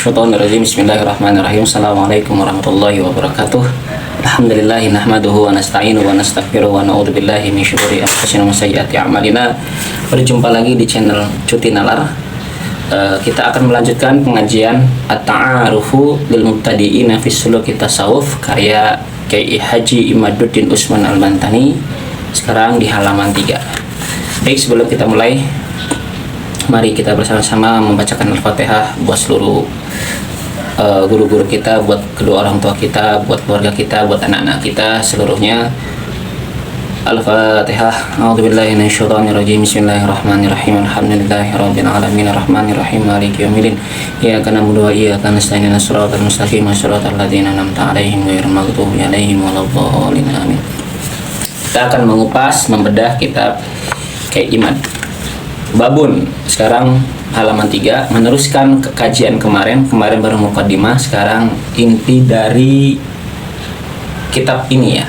minasyaitonirrajim. Bismillahirrahmanirrahim. Assalamualaikum warahmatullahi wabarakatuh. Alhamdulillahi nahmaduhu wa nasta'inu wa nastaghfiruh wa na'udzubillahi min syururi anfusina wa sayyiati a'malina. Berjumpa lagi di channel Cuti Nalar. Kita akan melanjutkan pengajian At-Ta'arufu lil Mubtadi'ina fi Suluki Tasawuf karya Kiai Haji Imaduddin Usman Al-Bantani. Sekarang di halaman 3. Baik, sebelum kita mulai, mari kita bersama-sama membacakan Al-Fatihah buat seluruh guru-guru kita, buat kedua orang tua kita, buat keluarga kita, buat anak-anak kita seluruhnya. Al-Fatihah. A'udzubillahi minasyaitonirrajim. Bismillahirrahmanirrahim. Alhamdulillahirabbil alamin arrahmanirrahim maliki yaumiddin. Iyyaka na'budu wa iyyaka nasta'in. Ihdinas siratal mustaqim, siratal ladzina an'amta 'alaihim ghairil maghdubi 'alaihim waladdallin. Amin. Kita akan mengupas, membedah kitab Kiai Imad. Babun, sekarang halaman 3, meneruskan kajian kemarin baru muqaddimah, sekarang inti dari kitab ini ya.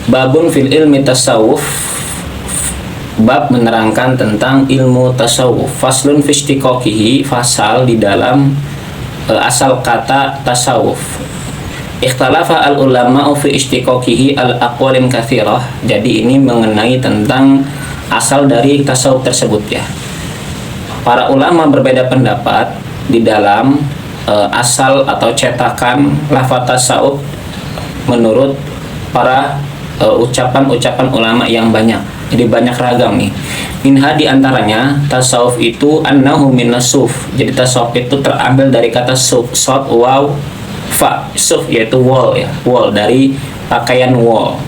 Babun fil ilmi tasawuf, bab menerangkan tentang ilmu tasawuf. Faslun fi istiqaqihi, fasal di dalam asal kata tasawuf. Ikhtalafa al ulama fi istiqaqihi al aqwalin katsirah. Jadi ini mengenai tentang asal dari tasawuf tersebut ya. Para ulama berbeda pendapat di dalam asal atau cetakan lafaz tasawuf menurut para ucapan-ucapan ulama yang banyak. Jadi banyak ragam nih. Minha di antaranya tasawuf itu annahu minasuf. Jadi tasawuf itu terambil dari kata suf, sod, waw, fa. Suf yaitu wall ya, wall dari pakaian wall.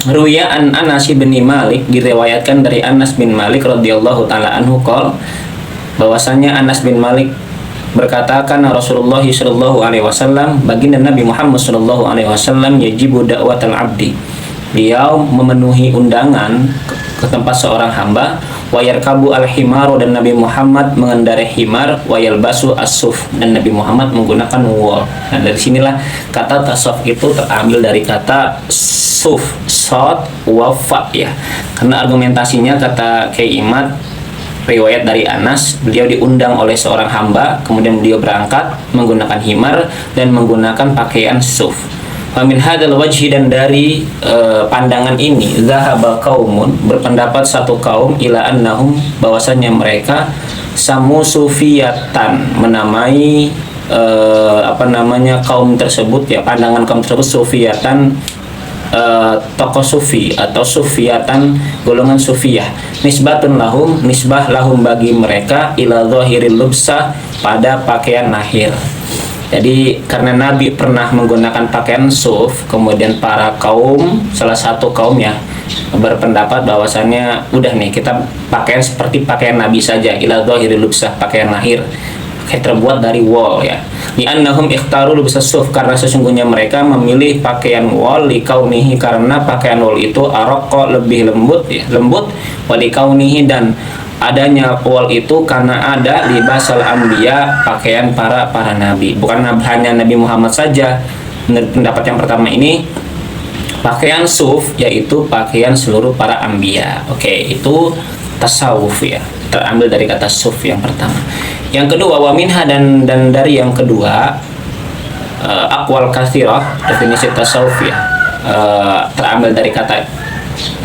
Ruya an Anas bin Malik, diriwayatkan dari Anas bin Malik radhiyallahu taala anhu qol, bahwasanya Anas bin Malik berkata, karena Rasulullah sallallahu alaihi wasallam, baginda Nabi Muhammad sallallahu alaihi wasallam, yajibu da'watal abdi, beliau memenuhi undangan ke tempat seorang hamba, wa yarkabu al-himaru, dan Nabi Muhammad mengendarai himar, wa yalbasu as-suf, dan Nabi Muhammad menggunakan wool. Nah, dari sinilah kata tasawuf itu terambil dari kata suf, sod, wa fa ya. Karena argumentasinya kata Kiai Imad, riwayat dari Anas, beliau diundang oleh seorang hamba, kemudian beliau berangkat menggunakan himar dan menggunakan pakaian suf. Min hadzal wajhi, dan dari pandangan ini, zahaba qaumun, berpendapat satu kaum, ila annahum, bahwasanya mereka samu sufiyatan, menamai kaum tersebut ya, pandangan kaum tersebut sufiyatan, tokoh sufi atau sufiyatan, golongan sufiyah. Nisbatun lahum, nisbah lahum bagi mereka, ila zahiril lubsah, pada pakaian lahir. Jadi karena Nabi pernah menggunakan pakaian suf, kemudian para kaum, salah satu kaum ya, berpendapat bahwasannya udah nih kita pakaian seperti pakaian Nabi saja, ila zahiril lubsah, pakaian lahir, kayak terbuat dari wool ya. Li'annahum ikhtaru lubsas suf, karena sesungguhnya mereka memilih pakaian wool, likaunihi, karena pakaian wool itu araqqa, lebih lembut ya, lembut, wa likaunihi, dan adanya wool itu karena ada libasal anbiya, pakaian para nabi. Bukan hanya Nabi Muhammad saja. Menurut pendapat yang pertama ini, pakaian suf yaitu pakaian seluruh para anbiya. Oke, itu tasawuf ya, terambil dari kata suf yang pertama. Yang kedua, wa minha, dan dari yang kedua, aqwal katsirah, definisi tasawuf ya, terambil dari kata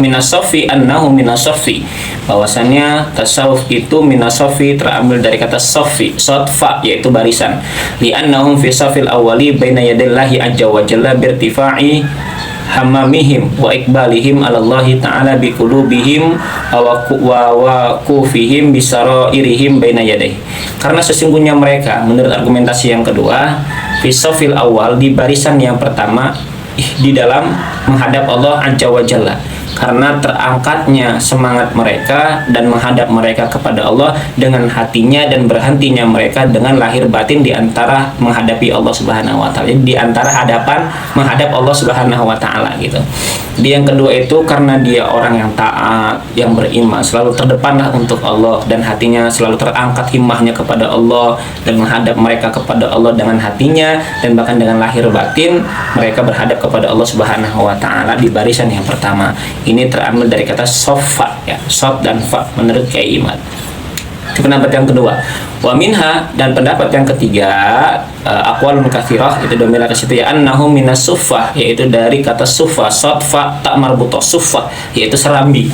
minasofi, annahu minasofi, bahwasannya tasawuf itu minasofi, terambil dari kata sofi, sodfa, yaitu barisan. Li'annahum fi safil awali baina yadillahi azza wa jalla birtifa'i hamamihim wa ikbalihim alallahi ta'ala biqulubihim wa kufihim bisarairihim baina yadayhi. Karena sesungguhnya mereka, menurut argumentasi yang kedua, fi safil awal, di barisan yang pertama, di dalam menghadap Allah azza wa jalla, karena terangkatnya semangat mereka dan menghadap mereka kepada Allah dengan hatinya, dan berhentinya mereka dengan lahir batin di antara menghadapi Allah Subhanahu wa taala. Jadi di antara hadapan menghadap Allah Subhanahu wa taala gitu. Jadi yang kedua itu karena dia orang yang taat, yang beriman, selalu terdepanlah untuk Allah, dan hatinya selalu terangkat himmahnya kepada Allah, dan menghadap mereka kepada Allah dengan hatinya, dan bahkan dengan lahir batin mereka berhadap kepada Allah Subhanahu wa taala di barisan yang pertama. Ini terambil dari kata sofa ya, sod dan fa menurut Kiai Imad. Itu pendapat yang kedua. Wa minha, dan pendapat yang ketiga, aqwalun katsirah, itu domila ke situ ya, annahum minas suffah, yaitu dari kata suffah, shad fa ta marbuthah, suffah, yaitu serambi.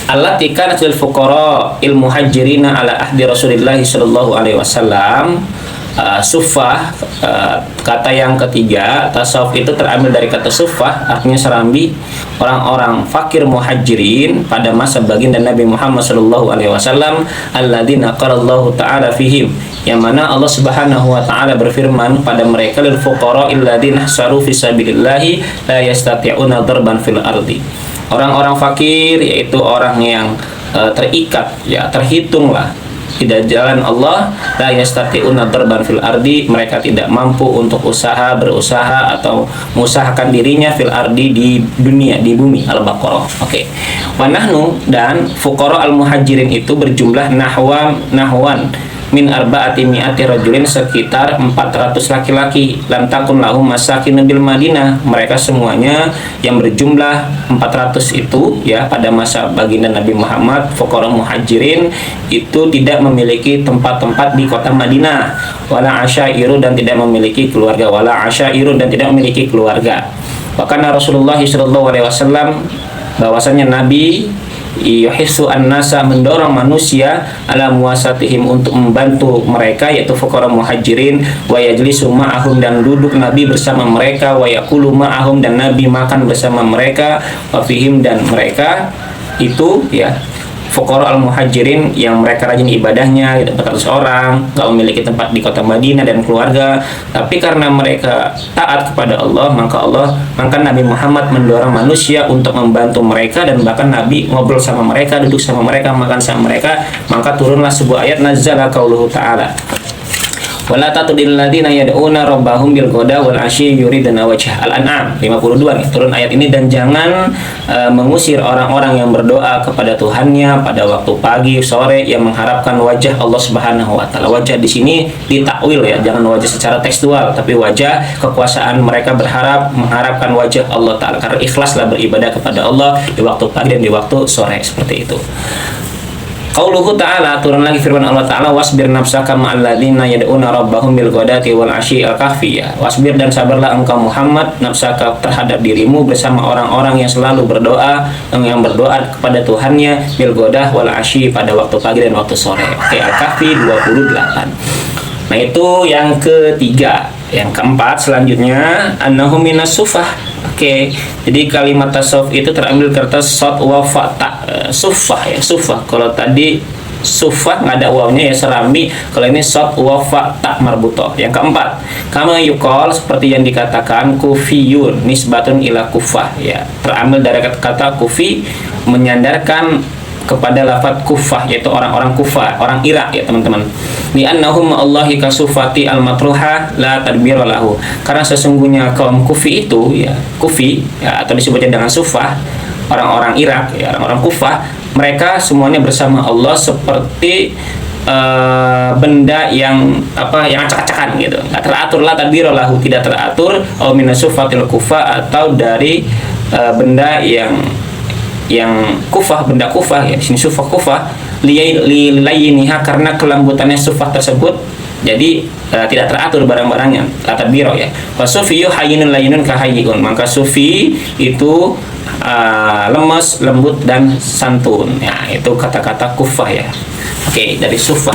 Allati kanat lil fuqara il muhajirina ala ahdi Rasulillah sallallahu alaihi wasallam. Suffah, kata yang ketiga, tasawuf itu terambil dari kata suffah, artinya serambi, orang-orang fakir muhajirin pada masa baginda Nabi Muhammad sallallahu alaihi wasallam, alladzina qalallahu ta'ala fihim, yang mana Allah Subhanahu wa taala berfirman pada mereka, lil fuqara alladzina hasaru fi sabilillahi la yastati'una darban fil ardi. Orang-orang fakir yaitu orang yang terikat, ya terhitunglah tidak jalan Allah, la yastati'una darban fil ardi, mereka tidak mampu untuk berusaha atau mengusahakan dirinya fil ardi, di dunia, di bumi. Al-Baqarah. Oke. Wa nahnu, dan fuqara al-muhajirin itu berjumlah nahwan min arba'ati mi'ati rajulin, sekitar 400 laki-laki. Lam takun lahum masakin bil Madinah, mereka semuanya yang berjumlah 400 itu ya pada masa baginda Nabi Muhammad, fuqara muhajirin itu tidak memiliki tempat-tempat di kota Madinah. Wala asyairu, dan tidak memiliki keluarga. Wala asyairu, dan tidak memiliki keluarga. Bahkan Rasulullah sallallahu alaihi wasallam, bahwasanya Nabi yuhissu an-nasa, mendorong manusia ala muwasatihim, untuk membantu mereka yaitu fuqara muhajirin, wa yajlisu ma'ahum, dan duduk Nabi bersama mereka, wa yaqulu ma'ahum, dan Nabi makan bersama mereka, wa fihim, dan mereka itu ya fuqara al-muhajirin yang mereka rajin ibadahnya, 400 orang, gak memiliki tempat di kota Madinah dan keluarga, tapi karena mereka taat kepada Allah, maka Nabi Muhammad mendorong manusia untuk membantu mereka, dan bahkan Nabi ngobrol sama mereka, duduk sama mereka, makan sama mereka. Maka turunlah sebuah ayat, nazzala qauluhu ta'ala, wala tatudil ladina yad'una rabbahum bil ghada wal asyi yuriduna wajha. Al-An'am 52 nih turun ayat ini. Dan jangan mengusir orang-orang yang berdoa kepada Tuhannya pada waktu pagi sore, yang mengharapkan wajah Allah Subhanahu wa taala. Wajah di sini ditakwil ya, jangan wajah secara tekstual, tapi wajah kekuasaan. Mereka mengharapkan wajah Allah taala karena ikhlaslah beribadah kepada Allah di waktu pagi dan di waktu sore, seperti itu. Qauluhu ta'ala, turun lagi firman Allah Ta'ala, wasbir nafsaka ma'al ladzina yad'una rabbahum bil ghadati wal 'ashyi. Al-Kahfi ya. Wasbir, dan sabarlah engkau Muhammad, nafsaka, terhadap dirimu, bersama orang-orang yang selalu berdoa, yang berdoa kepada Tuhannya, bil ghadah wal 'ashyi, pada waktu pagi dan waktu sore. Oke, Al-Kahfi 28. Nah, itu yang ketiga. Yang keempat selanjutnya, annahum minas sufah. Oke, jadi kalimat tasawuf itu terambil kata shad wa fa ta, sufah ya, sufah. Kalau tadi sufah nggak ada wawnya ya, serambi. Kalau ini shad wa fa ta marbuthah. Yang keempat, kama yuqal, seperti yang dikatakan, kufiyun nisbatun ila kufah ya, terambil dari kata kufi, menyandarkan kepada lafaz kufah, yaitu orang-orang Kufah, orang Irak ya teman-teman. Li'annahum Allahi kasufati al-matruha la tadbira lahu, karena sesungguhnya kaum Kufi itu ya, Kufi ya, atau disebutnya dengan Sufah, orang-orang Irak ya, orang-orang Kufah, mereka semuanya bersama Allah seperti benda yang acak-acakan gitu, nggak teratur, la tadbira lahu, tidak teratur, au minasufatil kufa, atau dari benda yang kufah, benda kufah ya, di sini sufah kufah, lilayiniha, karena kelembutannya sufah tersebut, jadi tidak teratur barang-barangnya, latar biro ya. Wasufiyu hayyinun layyinun kahayyun, maka sufi itu lemes, lembut, dan santun ya, itu kata-kata kufah ya. Oke, dari sufah.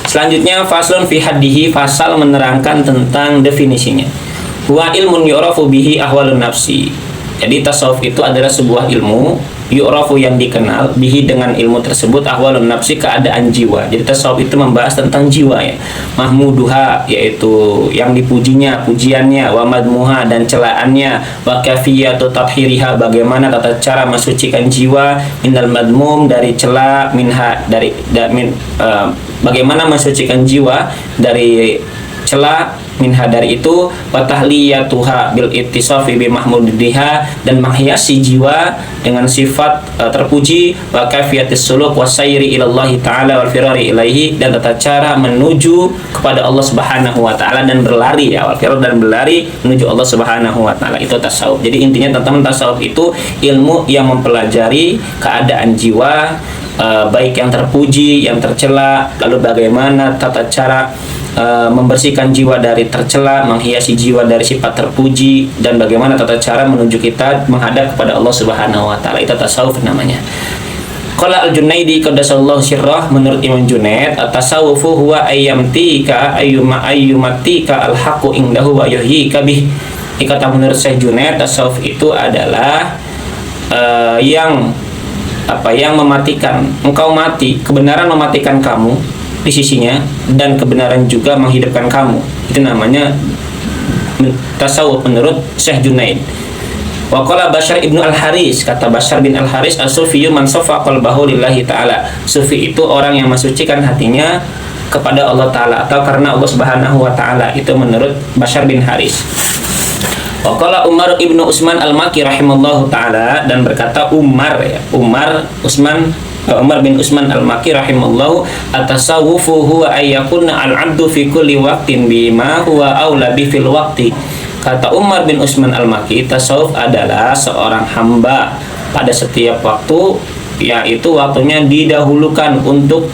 Selanjutnya faslun fi haddihi, fasal menerangkan tentang definisinya. Wa ilmun yu'rafu bihi ahwalun nafsi. Jadi tasawuf itu adalah sebuah ilmu, yu'rafu, yang dikenal, bihi, dengan ilmu tersebut, ahwalun nafsi, keadaan jiwa. Jadi tasawuf itu membahas tentang jiwa ya. Mahmuduha, yaitu yang dipujinya, pujiannya, wa madmuha, dan celaannya, wa kafiyatu tathhiriha, bagaimana tata cara mensucikan jiwa, minal madmum, dari cela, minha, bagaimana mensucikan jiwa dari cela, minha, dari itu, wa tahliyatuha bil ittisafi bi mahmudiha, dan menghiasi jiwa dengan sifat terpuji, wa kafiyatis suluk wa sayri ilallahi ta'ala wal firari ilaihi, dan tata cara menuju kepada Allah Subhanahu wa taala dan berlari ya, wal firar, dan berlari menuju Allah Subhanahu wa taala. Itu tasawuf. Jadi intinya teman-teman, tasawuf itu ilmu yang mempelajari keadaan jiwa, baik yang terpuji, yang tercela, lalu bagaimana tata cara membersihkan jiwa dari tercela, menghiasi jiwa dari sifat terpuji, dan bagaimana tata cara menuju kita menghadap kepada Allah Subhanahu wa taala. Itu tasawuf namanya. Qala Al-Junaidi qaddasallahu sirrah, menurut Imam Junaid, at-tasawufu huwa ayyamtika ayyumatika al-haqqu indahu wa yuhyika bih. Kata menurut Syekh Junaid, tasawuf itu adalah yang mematikan engkau mati, kebenaran mematikan kamu di sisinya, dan kebenaran juga menghidupkan kamu. Itu namanya tasawuf menurut Syekh Junaid. Wa qala Bashar ibnu al-Haris, kata Bashar bin al-Haris, as-sufiyyu man safa qalbahu lillahi ta'ala. Sufi itu orang yang mensucikan hatinya kepada Allah Ta'ala atau karena Allah Subhanahu wa Ta'ala. Itu menurut Bashar bin Haris. Wa qala Umar ibnu Utsman al-Makki rahimallahu ta'ala, dan berkata Umar bin Utsman al-Makki rahimallahu, at-tasawwufu huwa ayyakuna al-'abdu fi kulli waqtin bima huwa aula bi fil waqti. Kata Umar bin Utsman al-Makki, tasawuf adalah seorang hamba pada setiap waktu, yaitu waktunya didahulukan untuk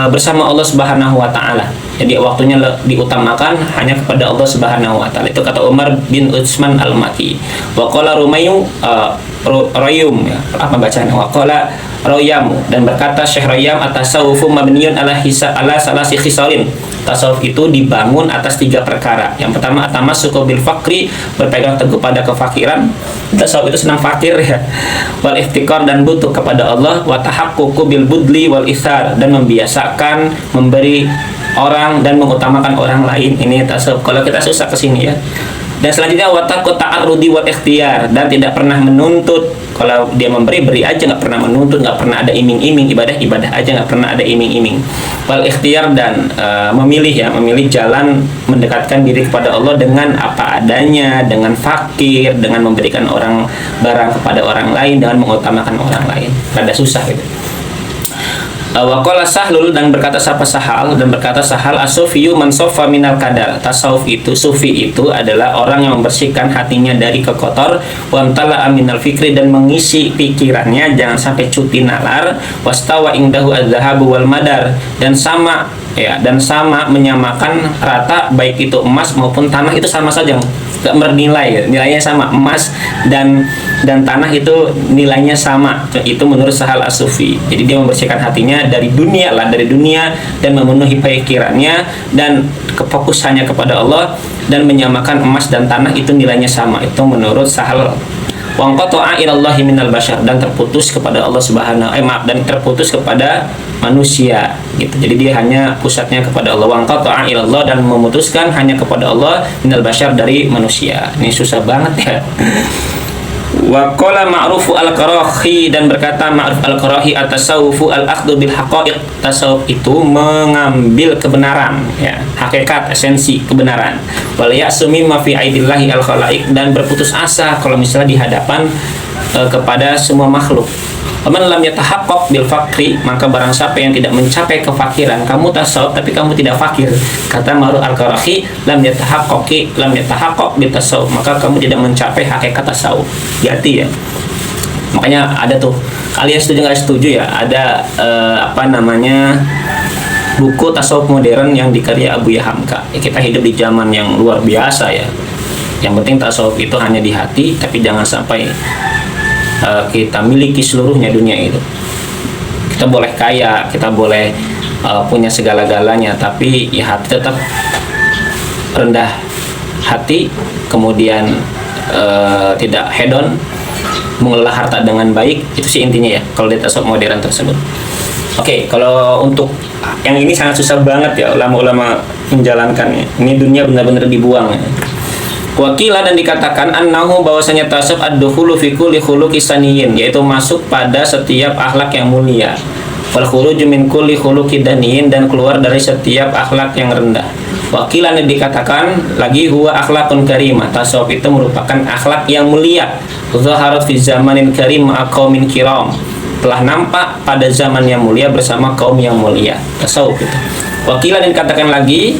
bersama Allah Subhanahu wa taala. Jadi waktunya diutamakan hanya kepada Allah Subhanahu wa taala. Itu kata Umar bin Utsman al-Makki. Wa qala Rayum, ya, apa bacanya? Wa qala Rayamu, dan berkata Syekh Rayam, at-tasawufu mabniyun ala salasi khisalin. Tasawuf itu dibangun atas 3 perkara. Yang pertama, atamassuku bil faqri, berpegang teguh pada kefakiran. Tasawuf itu senang fakir, ya. Wal iftikar, dan butuh kepada Allah. Wa tahaqququ bil budli wal ithar, dan membiasakan memberi orang dan mengutamakan orang lain. Ini tasawuf. Kalau kita susah ke sini, ya. Dan selanjutnya watakut ta'arrudi wal ikhtiyar, dan tidak pernah menuntut. Kalau dia memberi, beri aja, nggak pernah menuntut, nggak pernah ada iming-iming. Ibadah aja, nggak pernah ada iming-iming. Wal ikhtiyar, dan memilih jalan mendekatkan diri kepada Allah dengan apa adanya, dengan fakir, dengan memberikan barang kepada orang lain, dengan mengutamakan orang lain. Rada susah gitu. Wa qala Sahlul, dan berkata Sahal, as-sufiyyu man saffa minal kadar. Tasawuf itu, sufi itu adalah orang yang membersihkan hatinya dari kekotor, wa amtala minal fikri, dan mengisi pikirannya jangan sampai cuti nalar, wastawa indahu adz-dzahabu wal madar, dan sama menyamakan rata, baik itu emas maupun tanah, itu sama saja, gak bernilai, ya. Nilainya sama, emas dan tanah itu nilainya sama. Itu menurut Sahal as-Sufi. Jadi dia membersihkan hatinya dari dunia, dan memenuhi pikirannya dan kefokusannya kepada Allah, dan menyamakan emas dan tanah itu nilainya sama. Itu menurut Sahal. Wa qata'a ilallahi minal bashar, dan terputus kepada Allah dan terputus kepada manusia gitu. Jadi dia hanya pusatnya kepada Allah. Wa qata'a ilallah, dan memutuskan hanya kepada Allah, minal bashar, dari manusia. Ini susah banget, ya. Wa qala Ma'ruf al-Qarahi, dan berkata Ma'ruf al-Qarahi, at-tasawufu al-akhdhu bil haqa'iq. Tasawuf itu mengambil kebenaran, ya, hakikat, esensi kebenaran. Wal ya'su mimma fi aidillahi al-khalaiq, dan berputus asa kalau misalnya di hadapan kepada semua makhluk. Man lam yatahaqqaq bil faqri, maka barang siapa yang tidak mencapai kefakiran. Kamu tasawuf tapi kamu tidak fakir. Kata Ma'ruf al-Qarahi, lam yatahaqqaq bil tasawuf, maka kamu tidak mencapai hakikat tasawuf. Hati, ya. Makanya ada tuh, kalian setuju nggak setuju, ya, ada buku tasawuf modern yang dikarya Abuya Hamka. Ya, kita hidup di zaman yang luar biasa, ya. Yang penting tasawuf itu hanya di hati, tapi jangan sampai kita miliki seluruhnya dunia itu. Kita boleh kaya, kita boleh punya segala-galanya, tapi ya hati tetap rendah hati, kemudian tidak hedon, mengelola harta dengan baik. Itu sih intinya, ya, kalau di tasawuf modern tersebut. Oke, kalau untuk yang ini sangat susah banget, ya, ulama-ulama menjalankannya. Ini dunia benar-benar dibuang, ya. Wakila, dan dikatakan annahu, bahwasanya tasawuf ad-dukhulu fi kulli khuluqi saniyyin, yaitu masuk pada setiap akhlak yang mulia. Wal khuruju min kulli khuluqi daniyin, dan keluar dari setiap akhlak yang rendah. Wakila, dan dikatakan lagi huwa akhlaqun karimah. Tasawuf itu merupakan akhlak yang mulia. Zaharat fi zamanin karim ma'a qaumin kiram, telah nampak pada zaman yang mulia bersama kaum yang mulia. Tasawuf itu. Wakila, dan dikatakan lagi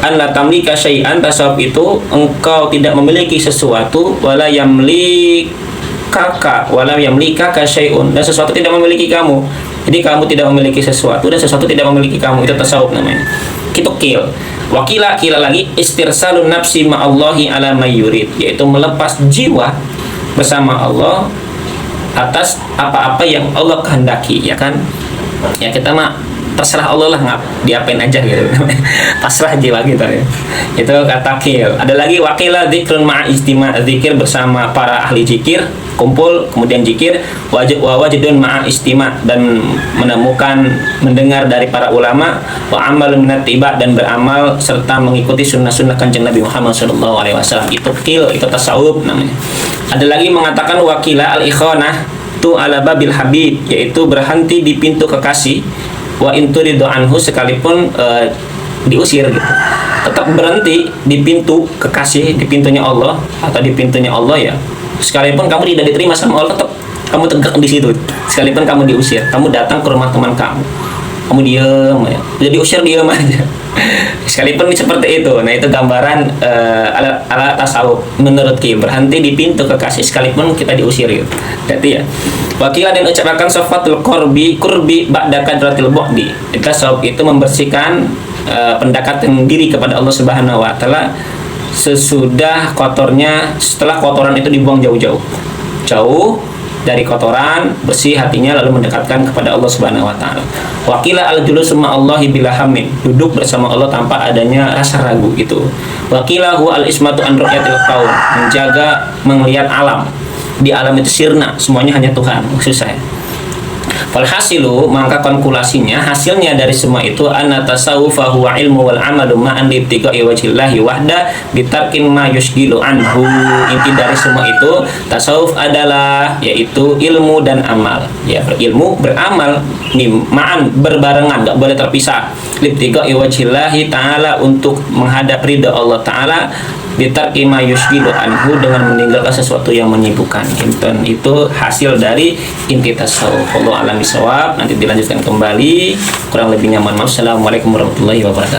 an la tamlika syai'an. Tasawuf itu engkau tidak memiliki sesuatu, wala yamlika yamlikaka walam yamlikaka syai'un, dan sesuatu tidak memiliki kamu. Jadi kamu tidak memiliki sesuatu dan sesuatu tidak memiliki kamu, itu tasawuf namanya. Itu qil. Wakila kila lagi istirsalun nafsi ma'allahi ala mayyurid, yaitu melepas jiwa bersama Allah atas apa-apa yang Allah kehendaki, ya kan? Ya kita mah terserah Allah lah, nggak diapain aja gitu. Pasrah jiwa kita ya. Itu kata qil. Ada lagi wakila dzikrun ma'a istima', zikir bersama para ahli zikir, kumpul kemudian zikir. Wajidun ma'a istima', dan menemukan mendengar dari para ulama. Wa amalun minat tiba', dan beramal serta mengikuti sunnah-sunnah Kanjeng Nabi Muhammad SAW. Itu qil, itu tasawuf namanya. Ada lagi mengatakan wakila al-ikhwanah tu ala babil habib, yaitu berhenti di pintu kekasih. Wa inturidu anhu, sekalipun diusir gitu, tetap berhenti di pintu kekasih, di pintunya Allah atau di pintunya Allah ya. Sekalipun kamu tidak diterima sama Allah, tetap kamu tegak di situ. Sekalipun kamu diusir, kamu datang ke rumah teman kamu diam ya, jadi diusir diam aja. Sekalipun seperti itu. Nah, itu gambaran ala tasawuf menurut Qil, berhenti di pintu kekasih sekalipun kita diusir gitu. Jadi ya wakilah, dan ucapkan sifatul kurbi ba'da kadratil bu'di. Tasawuf itu membersihkan pendekatan diri kepada Allah Subhanahu wa taala sesudah kotornya, setelah kotoran itu dibuang jauh dari kotoran, bersih hatinya, lalu mendekatkan kepada Allah Subhanahu wa taala. Wakila al-julus ma'allahi bila hammin, duduk bersama Allah tanpa adanya rasa ragu gitu. Wakila huwa al-ismatu an ru'yatil qaum, menjaga melihat alam. Di alam itu sirna, semuanya hanya Tuhan, maksud saya. Falhasilu, maka konkulasinya, hasilnya dari semua itu, anna tasawufa huwa ilmu wal amalu ma'an libtiqa'i wajillahi wahda bitarkin ma yusgilu anhu. Inti dari semua itu, tasawuf adalah yaitu ilmu dan amal. Ya, berilmu, beramal, ma'an, berbarengan, gak boleh terpisah. Libtiqa'i wajillahi ta'ala, untuk menghadap ridha Allah ta'ala, bitarki ma yusgilu anhu, dengan meninggalkan sesuatu yang menyibukkan. Dan itu hasil dari inti tasawuf. Allah alam bisawab. Nanti dilanjutkan kembali, kurang lebihnya mohon maaf. Assalamualaikum warahmatullahi wabarakatuh.